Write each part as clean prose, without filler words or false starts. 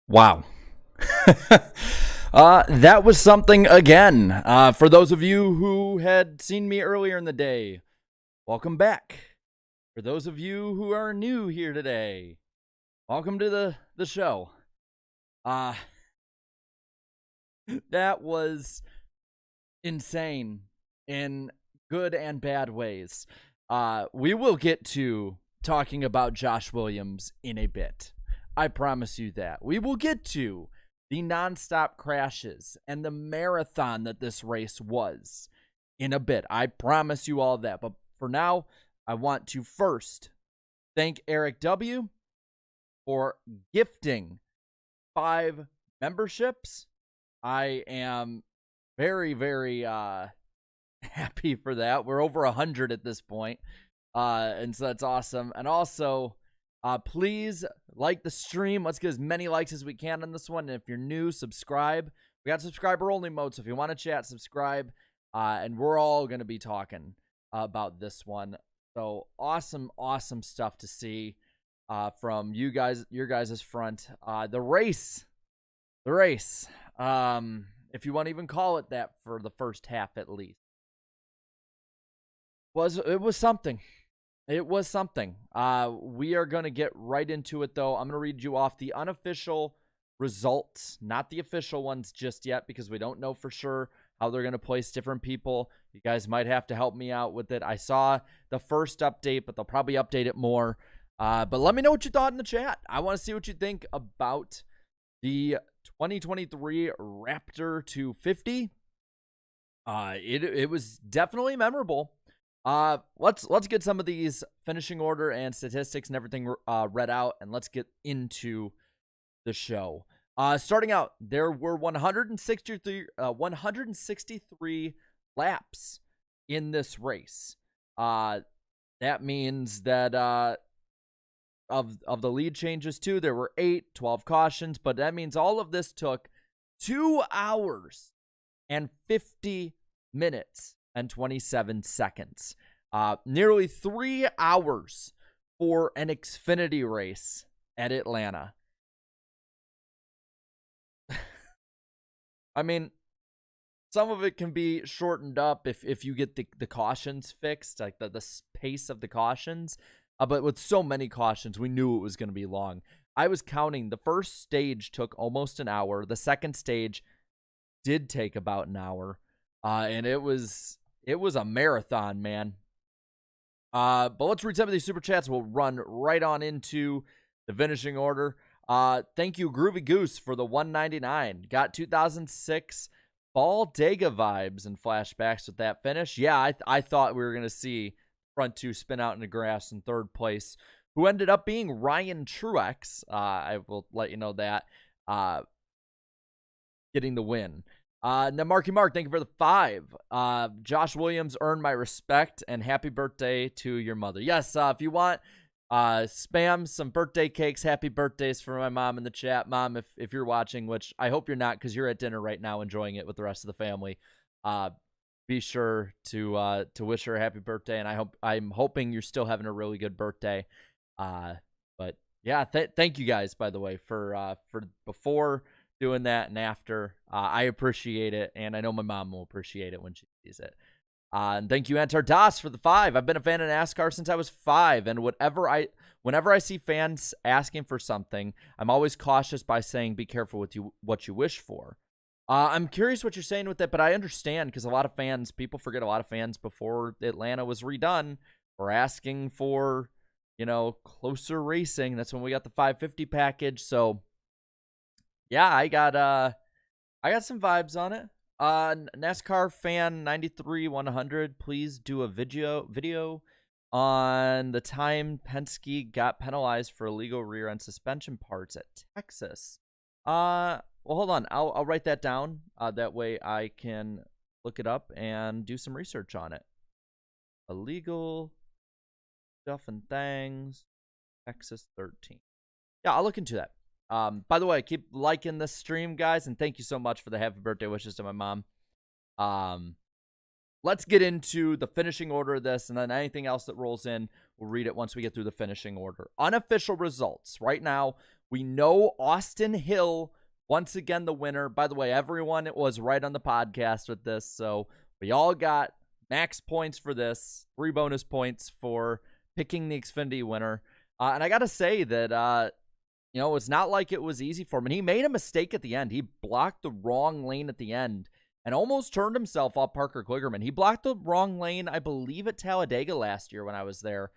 Wow. That was something again. For those of you who had seen me earlier in the day, welcome back. For those of you who are new here today, welcome to the show. Uh, that was insane in good and bad ways. We will get to talking about Josh Williams in a bit. I promise you that. We will get to the nonstop crashes and the marathon that this race was in a bit. I promise you all that. But for now, I want to first thank Eric W. for gifting 5 memberships. I am very, very happy for that. We're over 100 at this point. And so that's awesome. And also, please like the stream. Let's get as many likes as we can on this one. And if you're new, subscribe. We got subscriber only mode. So if you want to chat, subscribe. And we're all going to be talking about this one. So awesome, awesome stuff to see from you guys, your guys' front. The race. If you want to even call it that for the first half at least. It was something. It was something. We are going to get right into it, though. I'm going to read you off the unofficial results, not the official ones just yet, because we don't know for sure how they're going to place different people. You guys might have to help me out with it. I saw the first update, but they'll probably update it more. But let me know what you thought in the chat. I want to see what you think about the 2023 Raptor 250. It was definitely memorable. Let's get some of these finishing order and statistics and everything read out, and let's get into the show. Starting out, there were 163 laps in this race. That means that of the lead changes too, there were 12 cautions, but that means all of this took 2 hours and 50 minutes and 27 seconds. Nearly 3 hours for an Xfinity race at Atlanta. I mean, some of it can be shortened up if you get the cautions fixed, like the pace of the cautions. But with so many cautions, we knew it was going to be long. I was counting. The first stage took almost an hour. The second stage did take about an hour. And it was a marathon, man. But let's read some of these super chats. We'll run right on into the finishing order. Thank you, Groovy Goose, for the 199. Got 2006 Baldega vibes and flashbacks with that finish. Yeah, I thought we were going to see front 2 spin out in the grass in third place, who ended up being Ryan Truex. I will let you know that. Getting the win. Now, Marky Mark, thank you for the 5. Josh Williams earned my respect, and happy birthday to your mother. Yes, if you want, spam some birthday cakes. Happy birthdays for my mom in the chat. Mom, if you're watching, which I hope you're not because you're at dinner right now enjoying it with the rest of the family, be sure to wish her a happy birthday, and I'm hoping you're still having a really good birthday. But yeah, thank you guys, by the way, for before doing that and after. I appreciate it, and I know my mom will appreciate it when she sees it. And thank you, Antar Das, for the 5. I've been a fan of NASCAR since I was 5, and whenever I see fans asking for something, I'm always cautious by saying, be careful with what you wish for. I'm curious what you're saying with that, but I understand because people forget a lot of fans before Atlanta was redone were asking for, closer racing. That's when we got the 550 package. So yeah, I got some vibes on it. NASCAR fan 93 100, please do a video on the time Penske got penalized for illegal rear end suspension parts at Texas. Well, hold on. I'll write that down. That way I can look it up and do some research on it. Illegal stuff and things. Texas 13. Yeah, I'll look into that. By the way, keep liking this stream, guys, and thank you so much for the happy birthday wishes to my mom. Let's get into the finishing order of this, and then anything else that rolls in, we'll read it once we get through the finishing order. Unofficial results. Right now, We know Austin Hill, once again, the winner. By the way, everyone was right on the podcast with this, so we all got max points for this, 3 bonus points for picking the Xfinity winner. And I got to say that, it's not like it was easy for him. And he made a mistake at the end. He blocked the wrong lane at the end and almost turned himself off Parker Kligerman. He blocked the wrong lane, I believe, at Talladega last year when I was there.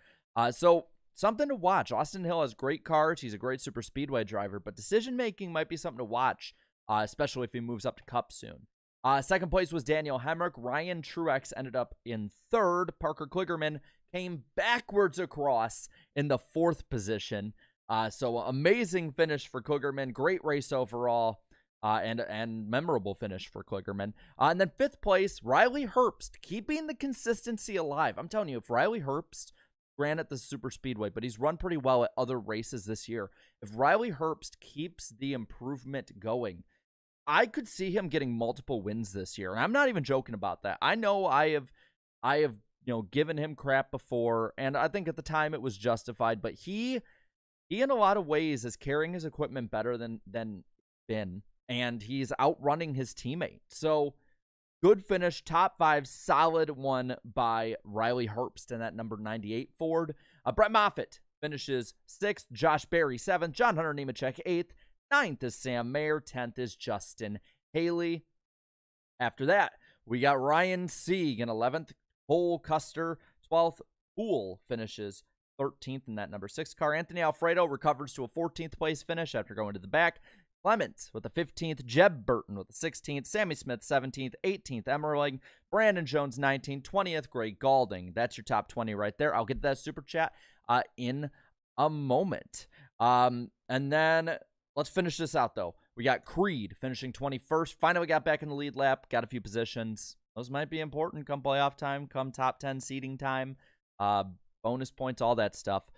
So something to watch. Austin Hill has great cars. He's a great super speedway driver, but decision-making might be something to watch, especially if he moves up to Cup soon. Second place was Daniel Hemrick. Ryan Truex ended up in third. Parker Kligerman came backwards across in the 4th position. So amazing finish for Kligerman. Great race overall. And memorable finish for Kligerman. And then 5th place, Riley Herbst, keeping the consistency alive. I'm telling you, if Riley Herbst ran at the super speedway, but he's run pretty well at other races this year. If Riley Herbst keeps the improvement going, I could see him getting multiple wins this year. And I'm not even joking about that. I know I have given him crap before, and I think at the time it was justified, but he in a lot of ways is carrying his equipment better than Ben, and he's outrunning his teammate. So good finish, top 5, solid one by Riley Herbst in that number 98 Ford. Brett Moffitt finishes 6th, Josh Berry 7th, John Hunter Nemechek 8th, 9th is Sam Mayer, 10th is Justin Haley. After that, we got Ryan Sieg in 11th, Cole Custer 12th, Poole finishes 13th in that number 6 car. Anthony Alfredo recovers to a 14th place finish after going to the back. Clements with the 15th, Jeb Burton with the 16th, Sammy Smith 17th, 18th, Emmerling, Brandon Jones 19th, 20th, Greg Galding. That's your top 20 right there. I'll get to that super chat in a moment. And then let's finish this out, though. We got Creed finishing 21st. Finally got back in the lead lap, got a few positions. Those might be important come playoff time, come top 10 seeding time, bonus points, all that stuff.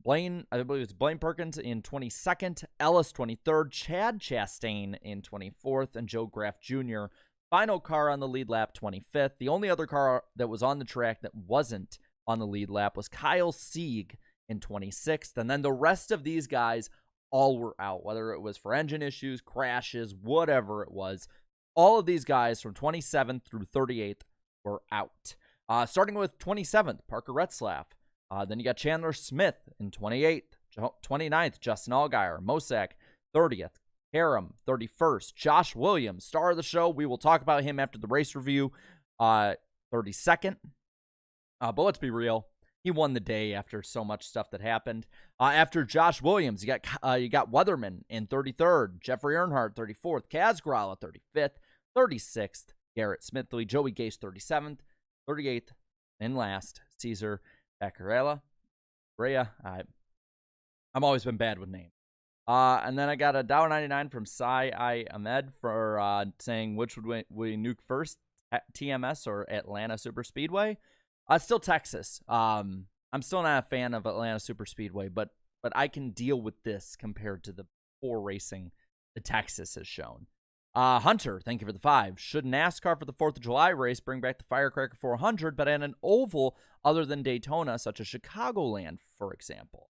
Blaine, I believe it's Blaine Perkins in 22nd, Ellis 23rd, Chad Chastain in 24th, and Joe Graff Jr. Final car on the lead lap, 25th. The only other car that was on the track that wasn't on the lead lap was Kyle Sieg in 26th. And then the rest of these guys all were out, whether it was for engine issues, crashes, whatever it was. All of these guys from 27th through 38th were out. Starting with 27th, Parker Retzlaff. Then you got Chandler Smith in 28th, 29th, Justin Allgaier, Mosak, 30th, Karam, 31st, Josh Williams, star of the show. We will talk about him after the race review, 32nd. But let's be real. He won the day after so much stuff that happened. After Josh Williams, you got Weatherman in 33rd, Jeffrey Earnhardt, 34th, Kaz Grala, 35th, 36th, Garrett Smithley, Joey Gase, 37th, 38th, and last, Cesar Vaccarella. Rhea. I'm always been bad with names. And then I got a $1.99 from Sai I Ahmed for saying which would we nuke first, TMS or Atlanta Super Speedway. Still Texas. I'm still not a fan of Atlanta Super Speedway, but I can deal with this compared to the poor racing the Texas has shown. Hunter, thank you for the 5. Should NASCAR for the 4th of July race bring back the Firecracker 400, but at an oval other than Daytona, such as Chicagoland, for example?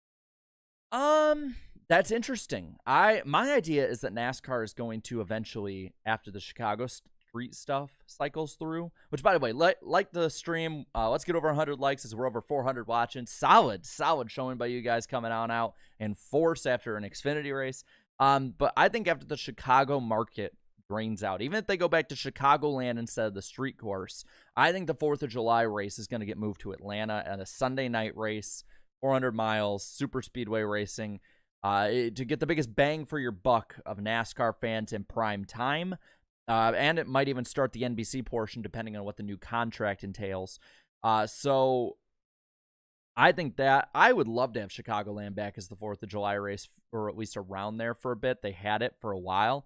That's interesting. My idea is that NASCAR is going to eventually, after the Chicago street stuff cycles through, which, by the way, like the stream, let's get over 100 likes as we're over 400 watching. Solid showing by you guys coming on out in force after an Xfinity race. But I think after the Chicago market drains out, even if they go back to Chicagoland instead of the street course, I think the 4th of July race is going to get moved to Atlanta at a Sunday night race, 400 miles, super speedway racing, to get the biggest bang for your buck of NASCAR fans in prime time. And it might even start the NBC portion depending on what the new contract entails. So I think that I would love to have Chicagoland back as the 4th of July race, or at least around there for a bit. They had it for a while,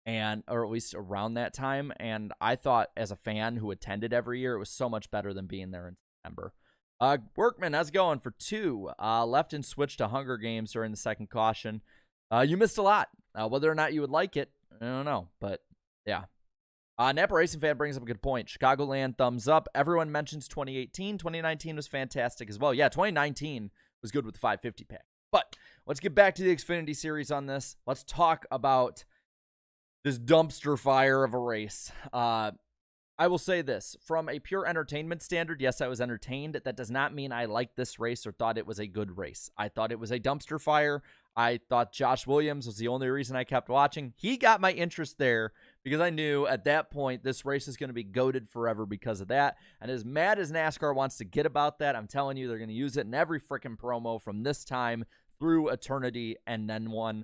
or at least around that time. And I thought, as a fan who attended every year, it was so much better than being there in September. Workman, how's it going for 2? Left and switched to Hunger Games during the second caution. You missed a lot. Whether or not you would like it, I don't know. But yeah. Napa Racing Fan brings up a good point. Chicagoland, thumbs up. Everyone mentions 2018. 2019 was fantastic as well. Yeah, 2019 was good with the 550 pack. But let's get back to the Xfinity Series on this. Let's talk about this dumpster fire of a race. I will say this, from a pure entertainment standard, yes, I was entertained. That does not mean I liked this race or thought it was a good race. I thought it was a dumpster fire. I thought Josh Williams was the only reason I kept watching. He got my interest there because I knew at that point this race is going to be goated forever because of that. And as mad as NASCAR wants to get about that, I'm telling you, they're going to use it in every freaking promo from this time through eternity and then one.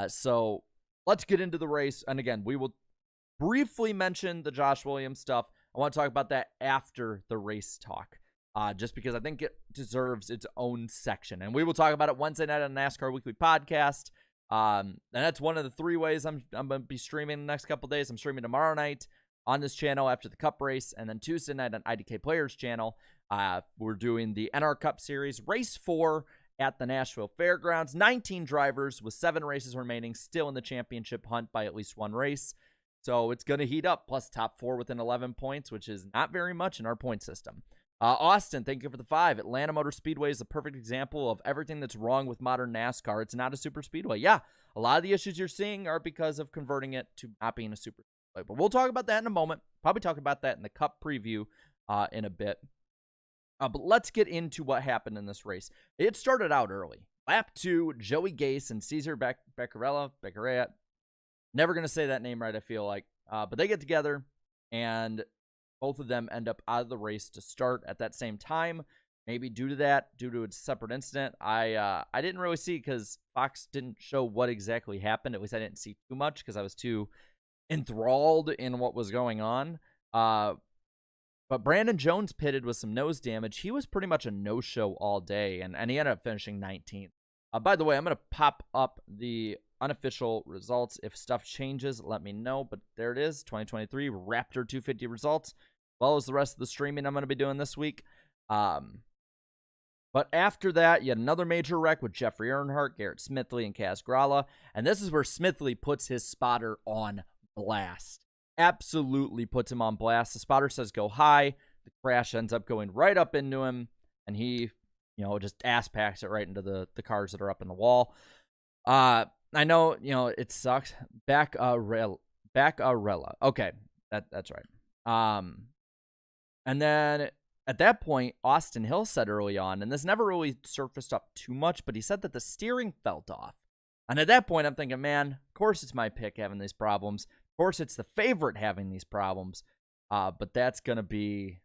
So let's get into the race. And again, we will briefly mention the Josh Williams stuff. I want to talk about that after the race talk, just because I think it deserves its own section. And we will talk about it Wednesday night on the NASCAR Weekly Podcast. And that's one of the 3 ways I'm going to be streaming the next couple days. I'm streaming tomorrow night on this channel after the Cup race, and then Tuesday night on IDK Players channel. We're doing the NR Cup Series, Race 4 at the Nashville Fairgrounds. 19 drivers with 7 races remaining, still in the championship hunt by at least 1 race. So it's going to heat up, plus top 4 within 11 points, which is not very much in our point system. Austin, thank you for the 5. Atlanta Motor Speedway is a perfect example of everything that's wrong with modern NASCAR. It's not a super speedway. Yeah, a lot of the issues you're seeing are because of converting it to not being a super speedway. But we'll talk about that in a moment. Probably talk about that in the Cup preview in a bit. But let's get into what happened in this race. It started out early. Lap 2, Joey Gase and Cesar Beccarella. Never going to say that name right, I feel like. But they get together, and both of them end up out of the race to start at that same time. Maybe due to a separate incident. I didn't really see because Fox didn't show what exactly happened. At least I didn't see too much because I was too enthralled in what was going on. But Brandon Jones pitted with some nose damage. He was pretty much a no-show all day, and he ended up finishing 19th. By the way, I'm going to pop up the unofficial results. If stuff changes, let me know. But there it is, 2023 Raptor 250 results, as well as the rest of the streaming I'm going to be doing this week. But after that, you had another major wreck with Jeffrey Earnhardt, Garrett Smithley, and Kaz Grala. And this is where Smithley puts his spotter on blast. Absolutely puts him on blast. The spotter says go high. The crash ends up going right up into him, and he, just ass packs it right into the cars that are up in the wall. I know, it sucks. Beccarella. Okay, that's right. And then at that point, Austin Hill said early on, and this never really surfaced up too much, but he said that the steering felt off. And at that point, I'm thinking, man, of course it's my pick having these problems. Of course it's the favorite having these problems. But that's going to be,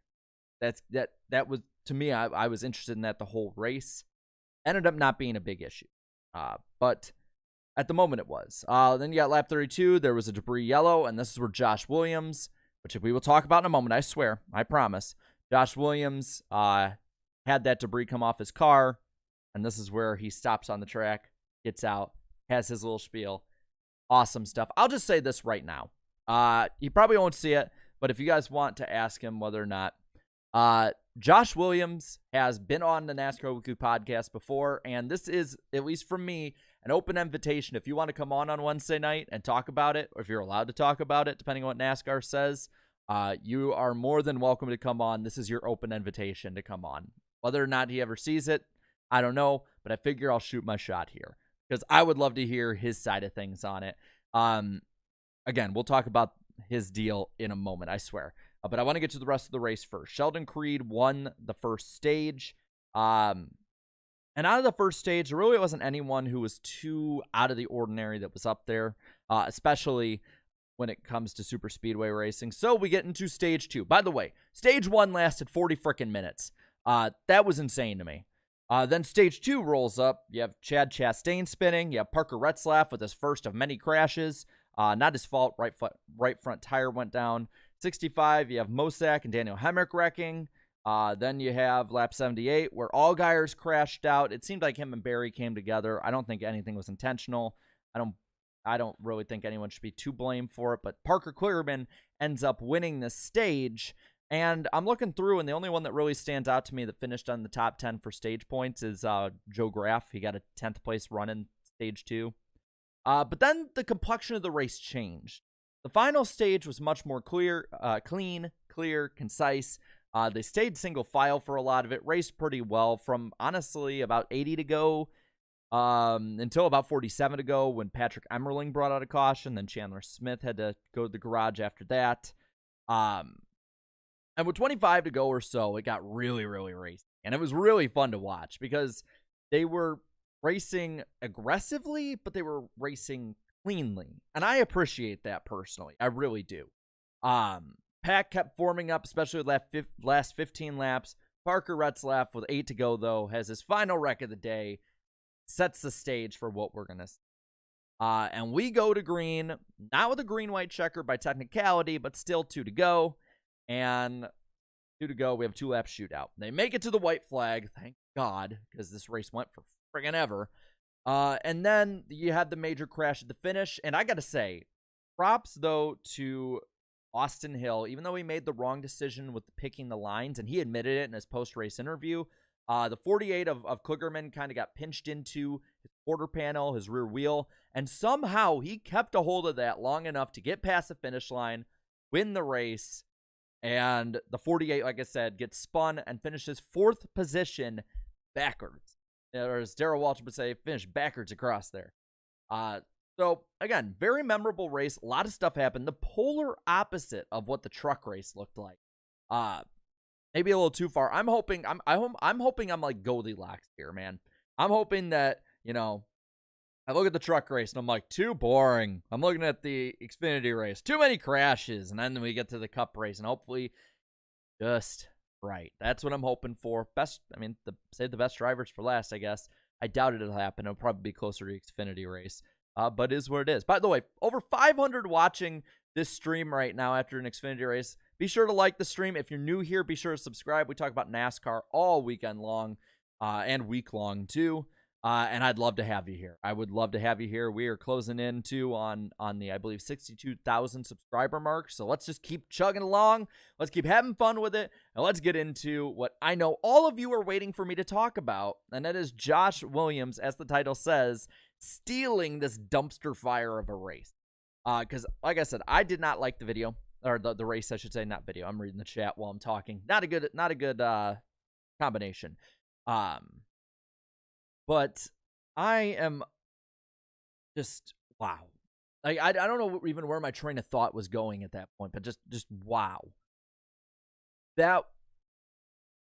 that was, to me, I was interested in that the whole race. Ended up not being a big issue. But at the moment it was. Then you got lap 32. There was a debris yellow, and this is where Josh Williams, which we will talk about in a moment, I swear, I promise. Josh Williams had that debris come off his car, and this is where he stops on the track, gets out, has his little spiel. Awesome stuff. I'll just say this right now. You probably won't see it, but if you guys want to ask him whether or not, Josh Williams has been on the NASCAR Weekly Podcast before, and this is, at least from me, an open invitation. If you want to come on Wednesday night and talk about it, or if you're allowed to talk about it, depending on what NASCAR says, you are more than welcome to come on. This is your open invitation to come on. Whether or not he ever sees it, I don't know, but I figure I'll shoot my shot here because I would love to hear his side of things on it. Again, we'll talk about his deal in a moment, I swear. But I want to get to the rest of the race first. Sheldon Creed won the first stage. And out of the first stage, there really wasn't anyone who was too out of the ordinary that was up there, especially when it comes to super speedway racing. So we get into stage 2. By the way, stage 1 lasted 40 freaking minutes. That was insane to me. Then stage 2 rolls up. You have Chad Chastain spinning. You have Parker Retzlaff with his first of many crashes. Not his fault. Right front tire went down. 65, you have Mosak and Daniel Hemrick wrecking. Then you have lap 78, where Allgaier's crashed out. It seemed like him and Barry came together. I don't think anything was intentional. I don't really think anyone should be too blamed for it. But Parker Kligerman ends up winning this stage. And I'm looking through, and the only one that really stands out to me that finished on the top 10 for stage points is Joe Graff. He got a 10th place run in stage 2. But then the complexion of the race changed. The final stage was much more clean, clear, concise. They stayed single file for a lot of it, raced pretty well from, honestly, about 80 to go. until about 47 to go when Patrick Emmerling brought out a caution. Then Chandler Smith had to go to the garage after that. And with 25 to go or so, it got really, really racy. And it was really fun to watch because they were racing aggressively, but they were racing cleanly. And I appreciate that personally. I really do. Pack kept forming up, especially with last 15 laps. Parker Retzlaff, with 8 to go, though, has his final wreck of the day, sets the stage for what we're going to see. And we go to green, not with a green-white checker by technicality, but still 2 to go. And 2 to go, we have a 2-lap shootout. They make it to the white flag, thank God, because this race went for friggin' ever. And then you had the major crash at the finish. And I got to say, props, though, to Austin Hill, even though he made the wrong decision with picking the lines, and he admitted it in his post-race interview. The 48 of Klugerman kind of got pinched into his quarter panel, his rear wheel, and somehow he kept a hold of that long enough to get past the finish line, win the race, and the 48, like I said, gets spun and finishes 4th position backwards. Or as Darrell Walsh would say, finished backwards across there. So, again, very memorable race. A lot of stuff happened. The polar opposite of what the truck race looked like. Maybe a little too far. I'm hoping I'm like Goldilocks here, man. I'm hoping that, I look at the truck race and I'm like, too boring. I'm looking at the Xfinity race, too many crashes. And then we get to the Cup race and hopefully just right. That's what I'm hoping for. Save the best drivers for last, I guess. I doubt it'll happen. It'll probably be closer to Xfinity race. But it is what it is. By the way, over 500 watching this stream right now after an Xfinity race. Be sure to like the stream. If you're new here, be sure to subscribe. We talk about NASCAR all weekend long and week long too. And I'd love to have you here. I would love to have you here. We are closing in too on the, I believe, 62,000 subscriber mark. So let's just keep chugging along. Let's keep having fun with it. And let's get into what I know all of you are waiting for me to talk about. And that is Josh Williams, as the title says, stealing this dumpster fire of a race. Because, like I said, I did not like the video. Or the race, I should say, not video. I'm reading the chat while I'm talking. Not a good combination. But I am just, wow. Like, I don't know even where my train of thought was going at that point, but just wow.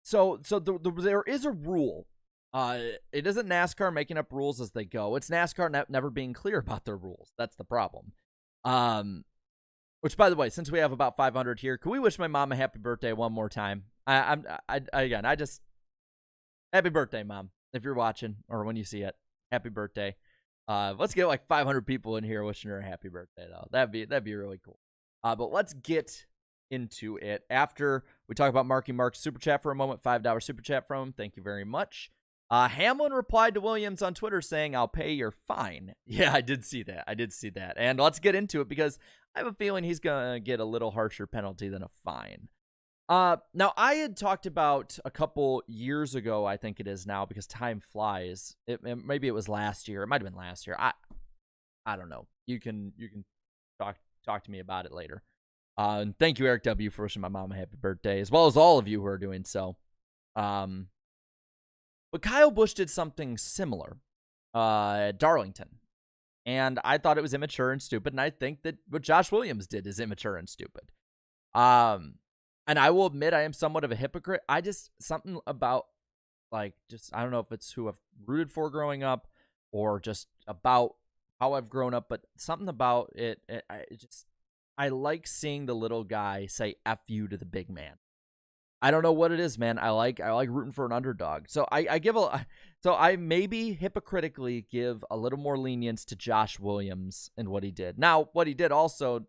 So there is a rule. It isn't NASCAR making up rules as they go. It's NASCAR never being clear about their rules. That's the problem. Which, by the way, since we have about 500 here, can we wish my mom a happy birthday one more time? Happy birthday, Mom, if you're watching or when you see it. Happy birthday. Let's get like 500 people in here wishing her a happy birthday, though. That'd be really cool. But let's get into it after we talk about Marky Mark's super chat for a moment. $5 super chat from him. Thank you very much. Hamlin replied to Williams on Twitter saying, "I'll pay your fine." Yeah, I did see that. And let's get into it because I have a feeling he's going to get a little harsher penalty than a fine. Now, I had talked about a couple years ago, I think it is now, because time flies. Maybe it was last year. It might have been last year. I don't know. You can talk to me about it later. And thank you, Eric W., for wishing my mom a happy birthday, as well as all of you who are doing so. But Kyle Busch did something similar at Darlington. And I thought it was immature and stupid. And I think that what Josh Williams did is immature and stupid. And I will admit I am somewhat of a hypocrite. Something about, I don't know if it's who I've rooted for growing up or just about how I've grown up, but something about it, I like seeing the little guy say F you to the big man. I don't know what it is, man. I like rooting for an underdog. So I maybe hypocritically give a little more lenience to Josh Williams and what he did. Now, what he did also,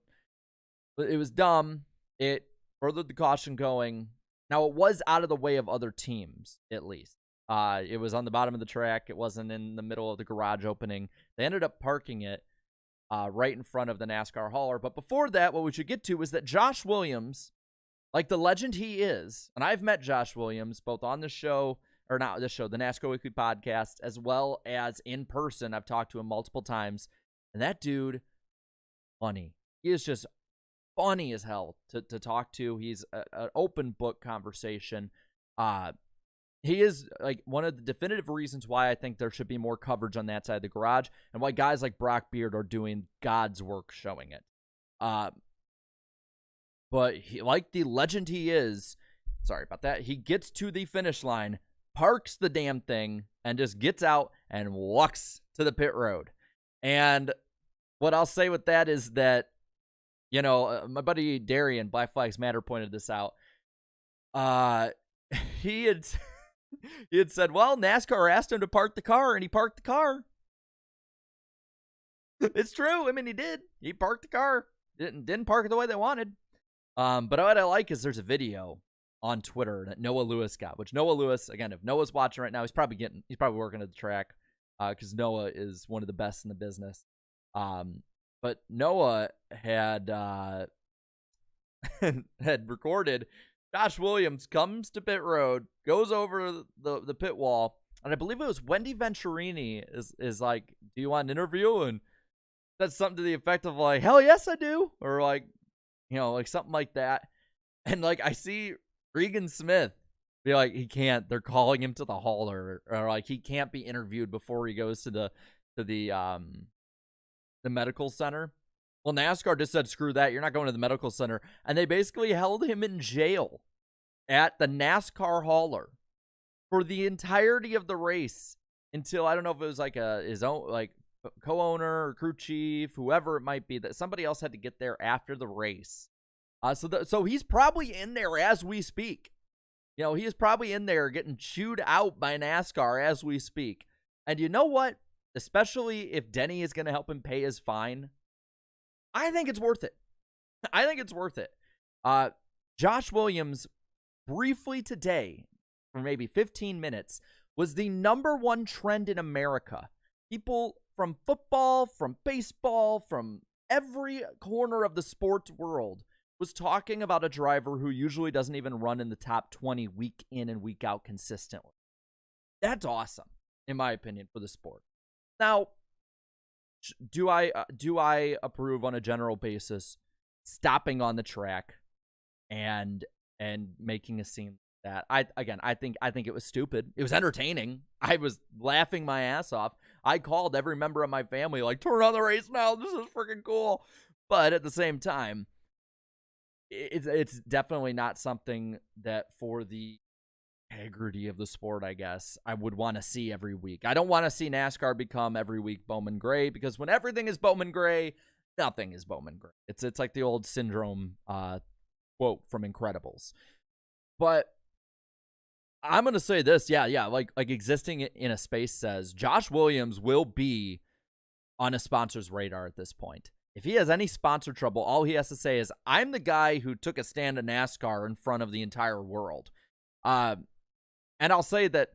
it was dumb. It furthered the caution going. Now, it was out of the way of other teams, at least. It was on the bottom of the track. It wasn't in the middle of the garage opening. They ended up parking it right in front of the NASCAR hauler. But before that, what we should get to is that Josh Williams, like the legend he is, and I've met Josh Williams both on the show, or not this show, the NASCAR Weekly podcast, as well as in person. I've talked to him multiple times, and that dude, funny. He is just funny as hell to talk to. He's an open book conversation. he is like one of the definitive reasons why I think there should be more coverage on that side of the garage, and why guys like Brock Beard are doing God's work showing it. But he, like the legend he is, sorry about that, he gets to the finish line, parks the damn thing, and just gets out and walks to the pit road. And what I'll say with that is that, you know, my buddy Darian, Black Flags Matter, pointed this out. He had he had said, well, NASCAR asked him to park the car, and he parked the car. It's true. I mean, he did. He parked the car. Didn't park it the way they wanted. But what I like is there's a video on Twitter that Noah Lewis got, which Noah Lewis, again, if Noah's watching right now, he's probably working at the track, because Noah is one of the best in the business. But Noah had had recorded Josh Williams comes to pit road, goes over the pit wall, and I believe it was Wendy Venturini is like, do you want an interview? And that's something to the effect of like, hell yes, I do. Or like, you know, like something like that. And like, I see Regan Smith be like, he can't, they're calling him to the hauler, or like he can't be interviewed before he goes to the medical center. Well, NASCAR just said, screw that, you're not going to the medical center. And they basically held him in jail at the NASCAR hauler for the entirety of the race until, I don't know if it was like his own, like, co-owner or crew chief, whoever it might be, that somebody else had to get there after the race. So he's probably in there as we speak. You know, he is probably in there getting chewed out by NASCAR as we speak. And you know what? Especially if Denny is going to help him pay his fine, I think it's worth it. I think it's worth it. Josh Williams, briefly today, for maybe 15 minutes, was the #1 trend in America. People from football, from baseball, from every corner of the sports world was talking about a driver who usually doesn't even run in the top 20 week in and week out consistently. That's awesome, in my opinion, for the sport. Now, do I approve on a general basis stopping on the track and making a scene like that? I think it was stupid. It was entertaining. I was laughing my ass off. I called every member of my family like, turn on the race now. This is freaking cool. But at the same time, it's definitely not something that, for the integrity of the sport, I guess, I would want to see every week. I don't want to see NASCAR become every week Bowman Gray, because when everything is Bowman Gray, nothing is Bowman Gray. It's like the old Syndrome quote from Incredibles. But I'm gonna say this, yeah, like existing in a space says Josh Williams will be on a sponsor's radar at this point. If he has any sponsor trouble, all he has to say is, I'm the guy who took a stand in NASCAR in front of the entire world. And I'll say that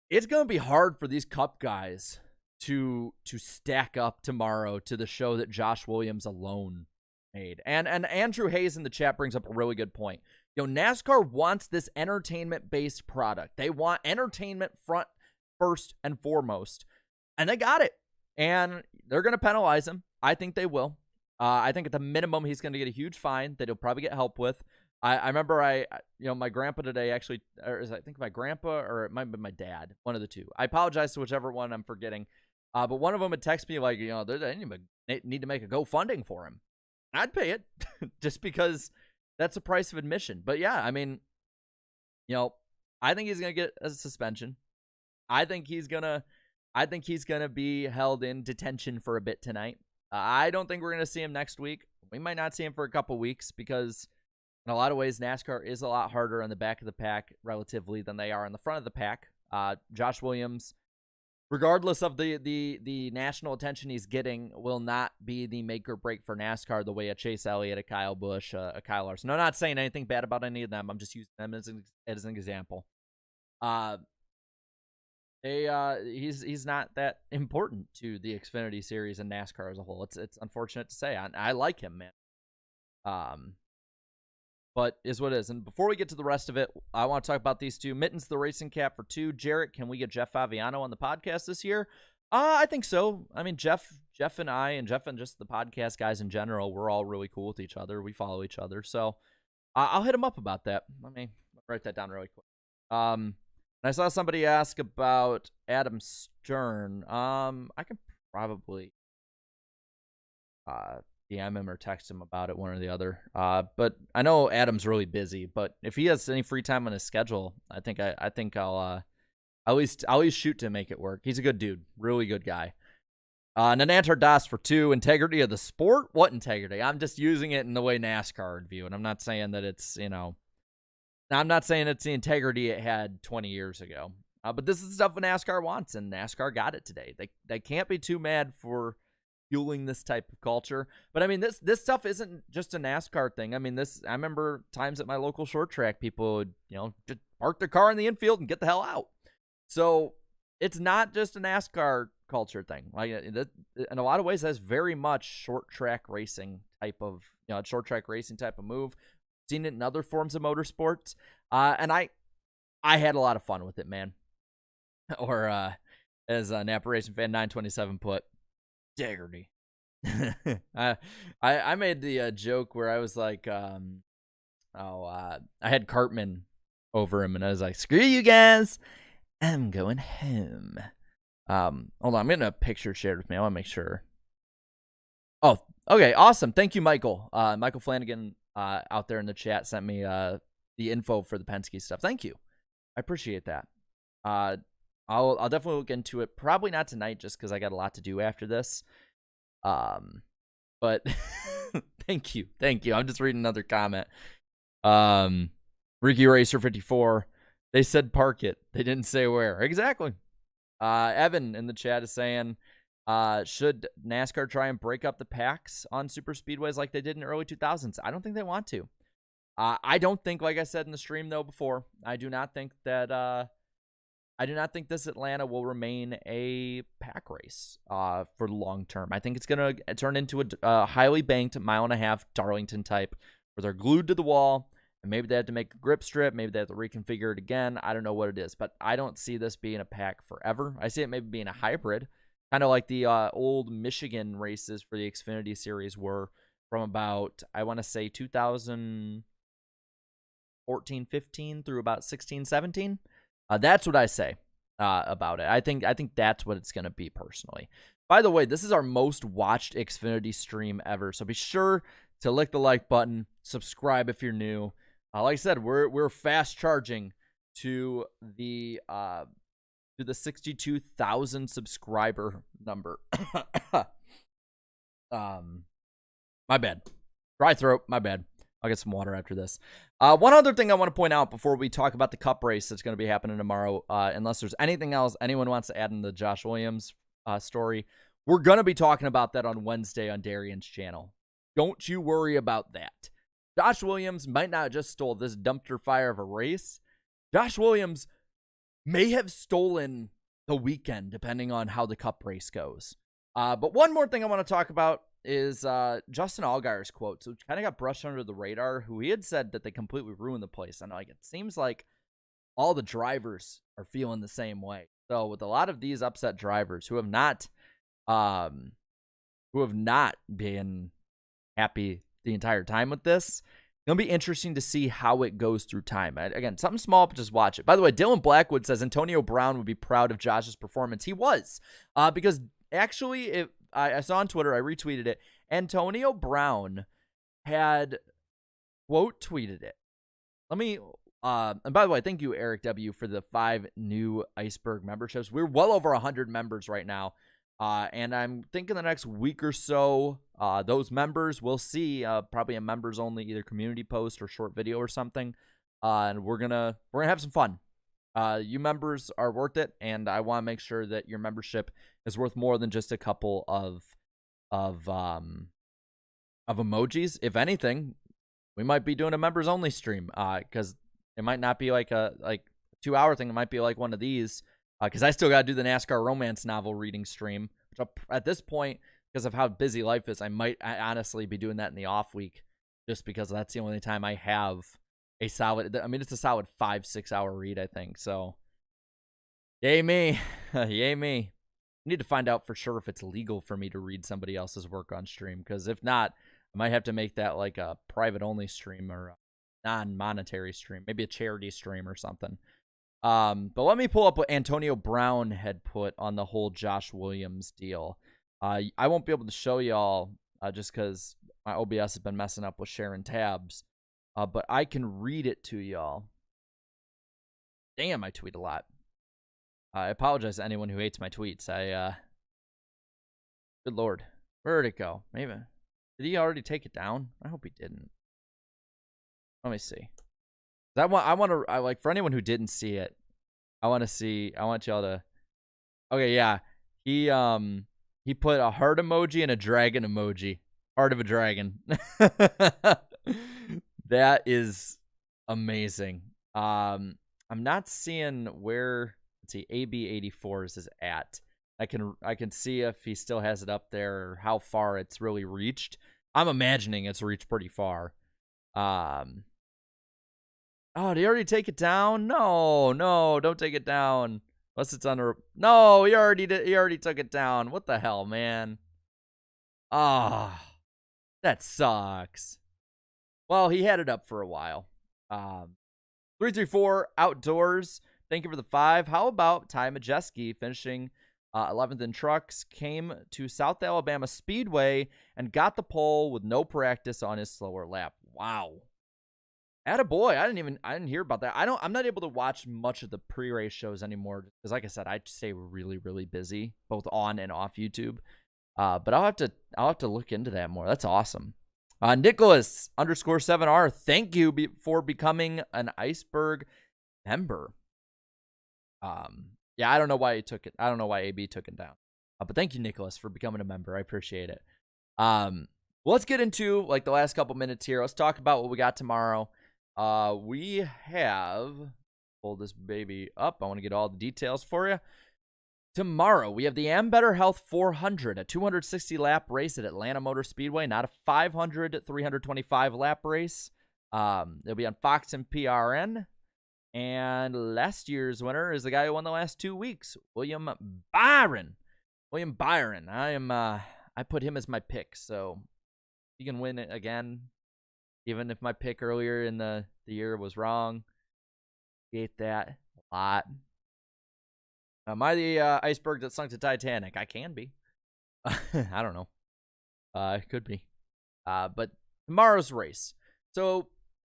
it's going to be hard for these Cup guys to stack up tomorrow to the show that Josh Williams alone made. And Andrew Hayes in the chat brings up a really good point. You know, NASCAR wants this entertainment-based product. They want entertainment first and foremost. And they got it. And they're going to penalize him. I think they will. I think at the minimum, he's going to get a huge fine that he'll probably get help with. I remember my grandpa today actually, or I think my grandpa, or it might have been my dad, one of the two. I apologize to whichever one I'm forgetting. But one of them would text me like, they need to make a GoFundMe for him. I'd pay it just because that's the price of admission. But yeah, I mean, I think he's going to get a suspension. I think he's going to be held in detention for a bit tonight. I don't think we're going to see him next week. We might not see him for a couple weeks, because in a lot of ways, NASCAR is a lot harder on the back of the pack relatively than they are on the front of the pack. Josh Williams, regardless of the national attention he's getting, will not be the make or break for NASCAR the way a Chase Elliott, a Kyle Busch, a Kyle Larson. I'm not saying anything bad about any of them. I'm just using them as an example. He's not that important to the Xfinity Series and NASCAR as a whole. It's unfortunate to say. I like him, man. But is what it is. And before we get to the rest of it, I want to talk about these two. Mittens, the racing cap for 2. Jarrett, can we get Jeff Favignano on the podcast this year? I think so. I mean, Jeff and I, and Jeff and just the podcast guys in general, we're all really cool with each other. We follow each other. So I'll hit him up about that. Let me write that down really quick. And I saw somebody ask about Adam Stern. I can probably DM him or text him about it, one or the other. But I know Adam's really busy. But if he has any free time on his schedule, I think I'll at least shoot to make it work. He's a good dude, really good guy. Nanantar Das for 2. Integrity of the sport? What integrity? I'm just using it in the way NASCAR would view it. I'm not saying that it's, I'm not saying it's the integrity it had 20 years ago. But this is the stuff NASCAR wants, and NASCAR got it today. They can't be too mad for fueling this type of culture. But I mean, this stuff isn't just a NASCAR thing. I mean, I remember times at my local short track, people would, just park their car in the infield and get the hell out. So it's not just a NASCAR culture thing. Like, in a lot of ways, that's very much short track racing type of move. Seen it in other forms of motorsports, and I had a lot of fun with it, man. Or as Napa Racing Fan 927 put, integrity. I made the joke where I was like, I had Cartman over him, and I was like, screw you guys, I'm going home. Hold on, I'm getting a picture shared with me. I want to make sure. Oh, okay, awesome. Thank you, Michael. Michael Flanagan out there in the chat sent me the info for the Penske stuff. Thank you. I appreciate that. I'll definitely look into it. Probably not tonight, just because I got a lot to do after this. But thank you. I'm just reading another comment. Ricky Racer 54. They said park it. They didn't say where. Exactly. Evan in the chat is saying, should NASCAR try and break up the packs on super speedways like they did in the early 2000s? I don't think they want to. I don't think, like I said in the stream though before, I do not think this Atlanta will remain a pack race for the long term. I think it's going to turn into a highly banked 1.5 mile Darlington type where they're glued to the wall, and maybe they have to make a grip strip. Maybe they have to reconfigure it again. I don't know what it is, but I don't see this being a pack forever. I see it maybe being a hybrid, kind of like the old Michigan races for the Xfinity Series were from about, I want to say, 2014, 15 through about 16, 17. That's what I say about it. I think that's what it's going to be personally. By the way, this is our most watched Xfinity stream ever, so be sure to lick the like button, subscribe if you're new. Like I said, we're fast charging to the 62,000 subscriber number. My bad. Dry throat. My bad. I'll get some water after this. One other thing I want to point out before we talk about the Cup race that's going to be happening tomorrow, unless there's anything else anyone wants to add in the Josh Williams story, we're going to be talking about that on Wednesday on Darian's channel. Don't you worry about that. Josh Williams might not have just stole this dumpster fire of a race. Josh Williams may have stolen the weekend, depending on how the Cup race goes. But one more thing I want to talk about is Justin Allgaier's quotes, which kind of got brushed under the radar, who he had said that they completely ruined the place. And like, it seems like all the drivers are feeling the same way. So with a lot of these upset drivers who have not been happy the entire time with this, it's going to be interesting to see how it goes through time. Again, something small, but just watch it. By the way, Dylan Blackwood says Antonio Brown would be proud of Josh's performance. He was, because actually, I saw on Twitter, I retweeted it. Antonio Brown had quote tweeted it. Let me, and by the way, thank you, Eric W., for the 5 new Iceberg memberships. We're well over 100 members right now. And I'm thinking the next week or so, those members will see probably a members only either community post or short video or something. And we're gonna have some fun. You members are worth it, and I want to make sure that your membership is worth more than just a couple of emojis. If anything, we might be doing a members only stream, because it might not be like a 2-hour thing. It might be like one of these. Because I still got to do the NASCAR romance novel reading stream, which at this point, because of how busy life is, I might honestly be doing that in the off week, just because that's the only time I have a solid, I mean, it's a solid 5-6 hour read, I think. So, yay me. Yay me. I need to find out for sure if it's legal for me to read somebody else's work on stream, because if not, I might have to make that like a private only stream or a non-monetary stream, maybe a charity stream or something. But let me pull up what Antonio Brown had put on the whole Josh Williams deal. I won't be able to show y'all just because my OBS has been messing up with sharing tabs. But I can read it to y'all. Damn, I tweet a lot. I apologize to anyone who hates my tweets. Good Lord. Where did it go? Maybe. Did he already take it down? I hope he didn't. Let me see. I want to like, for anyone who didn't see it, I want y'all to. Okay, yeah. He put a heart emoji and a dragon emoji. Heart of a dragon. That is amazing. I'm not seeing where, let's see, AB84 is at. I can see if he still has it up there or how far it's really reached. I'm imagining it's reached pretty far. Oh, did he already take it down? No, don't take it down. Unless it's under. No, he already took it down. What the hell, man? Ah, that sucks. Well, he had it up for a while. 334 Outdoors. Thank you for the 5. How about Ty Majeski finishing 11th in trucks? Came to South Alabama Speedway and got the pole with no practice on his slower lap. Wow. Attaboy. I didn't hear about that. I'm not able to watch much of the pre-race shows anymore because, like I said, I stay really, really busy both on and off YouTube. But I'll have to look into that more. That's awesome. Nicholas _7R. Thank you for becoming an Iceberg member. Yeah, I don't know why he took it. I don't know why AB took it down. But thank you, Nicholas, for becoming a member. I appreciate it. Well, let's get into like the last couple minutes here. Let's talk about what we got tomorrow. We have, pull this baby up. I want to get all the details for you. Tomorrow, we have the Better Health 400, a 260-lap race at Atlanta Motor Speedway, not a 500, 325-lap race. It'll be on Fox and PRN. And last year's winner is the guy who won the last 2 weeks, William Byron. I put him as my pick, so he can win it again. Even if my pick earlier in the year was wrong. Hate that a lot. Am I the iceberg that sunk the Titanic? I can be. I don't know. It could be. But tomorrow's race. So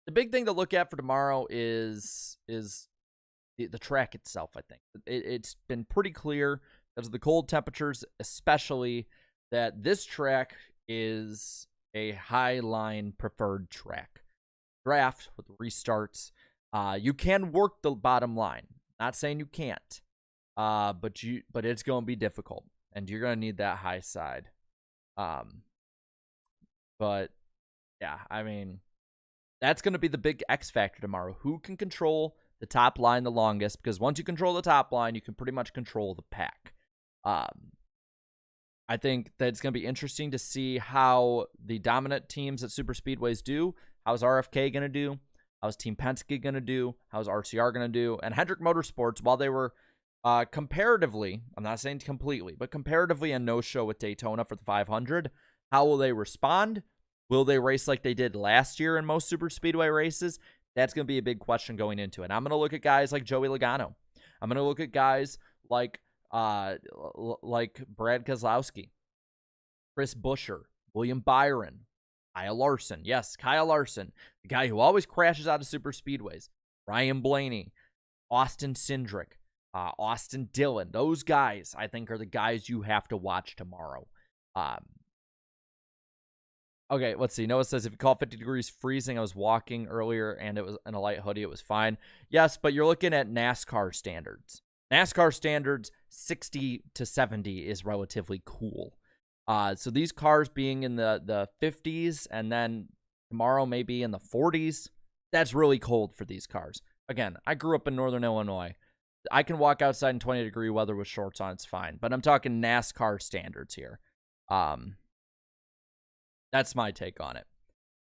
the big thing to look at for tomorrow is the track itself, I think. It's been pretty clear because of the cold temperatures, especially, that this track is a high line preferred track. Draft with restarts. You can work the bottom line. Not saying you can't. But it's going to be difficult, and you're going to need that high side. But yeah, I mean, that's going to be the big X factor tomorrow. Who can control the top line the longest? Because once you control the top line, you can pretty much control the pack. I think that it's going to be interesting to see how the dominant teams at super speedways do. How's RFK going to do? How's Team Penske going to do? How's RCR going to do? And Hendrick Motorsports, while they were comparatively, I'm not saying completely, but comparatively a no-show with Daytona for the 500, how will they respond? Will they race like they did last year in most super speedway races? That's going to be a big question going into it. I'm going to look at guys like Joey Logano. I'm going to look at guys like Brad Keselowski, Chris Buescher, William Byron, Kyle Larson. Yes, Kyle Larson, the guy who always crashes out of super speedways. Ryan Blaney, Austin Cindric, Austin Dillon. Those guys, I think, are the guys you have to watch tomorrow. Okay, let's see. Noah says, if you call 50 degrees freezing, I was walking earlier and it was in a light hoodie, it was fine. Yes, but you're looking at NASCAR standards. NASCAR standards, 60 to 70 is relatively cool. So these cars being in the 50s and then tomorrow maybe in the 40s, that's really cold for these cars. Again, I grew up in Northern Illinois. I can walk outside in 20-degree weather with shorts on. It's fine. But I'm talking NASCAR standards here. That's my take on it.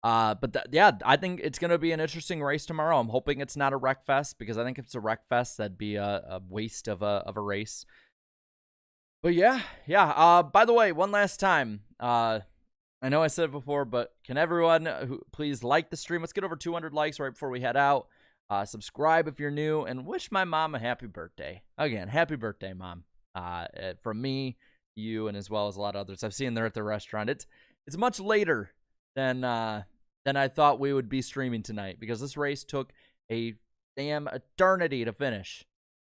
Yeah, I think it's going to be an interesting race tomorrow. I'm hoping it's not a wreck fest, because I think if it's a wreck fest, that'd be a waste of a race. But yeah. By the way, one last time, I know I said it before, but can everyone please like the stream? Let's get over 200 likes right before we head out. Subscribe if you're new, and wish my mom a happy birthday. Again, happy birthday, Mom. From me, you, and as well as a lot of others. I've seen her at the restaurant. It's much later than I thought we would be streaming tonight, because this race took a damn eternity to finish.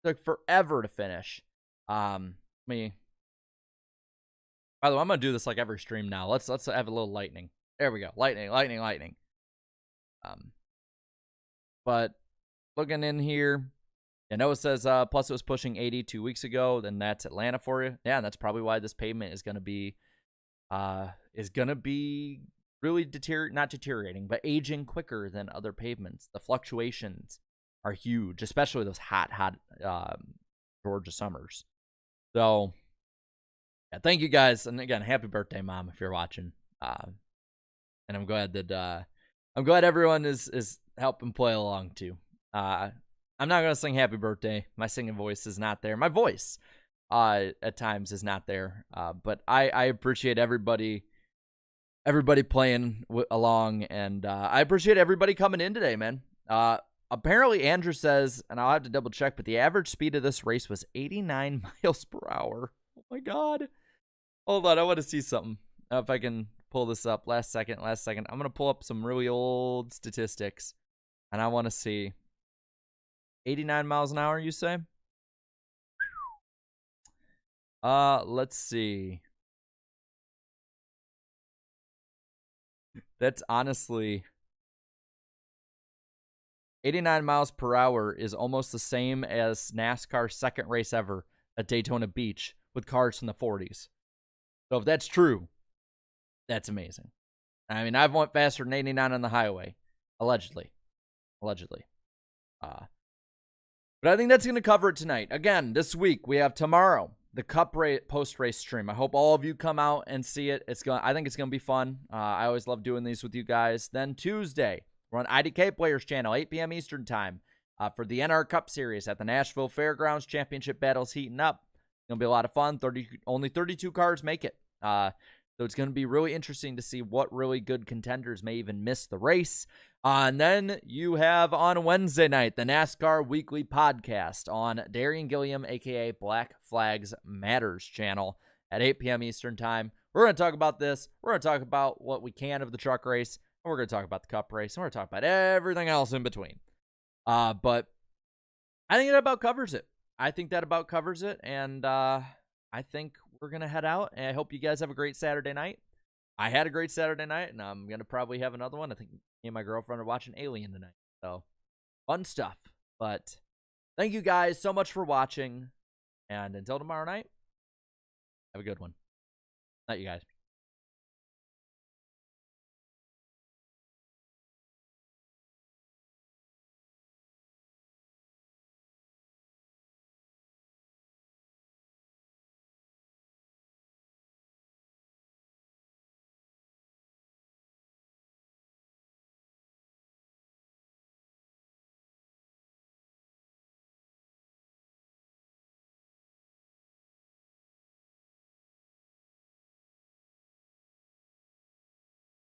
It took forever to finish. By the way, I'm gonna do this like every stream now. Let's have a little lightning. There we go. Lightning. But looking in here, I know it says plus it was pushing 80 2 weeks ago. Then that's Atlanta for you. Yeah, and that's probably why this pavement is gonna be really not deteriorating, but aging quicker than other pavements. The fluctuations are huge, especially those hot Georgia summers. So yeah, thank you guys, and again, happy birthday, Mom, if you're watching. And I'm glad that everyone is helping play along too. I'm not gonna sing happy birthday. My singing voice is not there. My voice at times is not there. But I appreciate everybody playing along, and I appreciate everybody coming in today, man. Apparently Andrew says, and I'll have to double check, but the average speed of this race was 89 miles per hour. Oh my God. Hold on, I want to see something. If I can pull this up. Last second. I'm going to pull up some really old statistics, and I want to see. 89 miles an hour, you say? Let's see. That's honestly 89 miles per hour is almost the same as NASCAR's second race ever at Daytona Beach with cars from the 40s. So if that's true, that's amazing. I mean, I've went faster than 89 on the highway, allegedly. But I think that's going to cover it tonight. Again, this week we have tomorrow the Cup post-race stream. I hope all of you come out and see it. I think it's going to be fun. I always love doing these with you guys. Then Tuesday, we're on IDK Players Channel, 8 p.m. Eastern Time, for the NR Cup Series at the Nashville Fairgrounds. Championship battles heating up. It's going to be a lot of fun. Only 32 cars make it. So it's going to be really interesting to see what really good contenders may even miss the race. And then you have on Wednesday night the NASCAR Weekly Podcast on Darian Gilliam, a.k.a. Black Flags Matters channel at 8 p.m. Eastern Time. We're going to talk about this. We're going to talk about what we can of the truck race. And we're going to talk about the Cup race. And we're going to talk about everything else in between. But I think that about covers it. And I think we're going to head out. And I hope you guys have a great Saturday night. I had a great Saturday night, and I'm going to probably have another one. I think me and my girlfriend are watching Alien tonight. So, fun stuff. But thank you guys so much for watching. And until tomorrow night, have a good one. Night, you guys.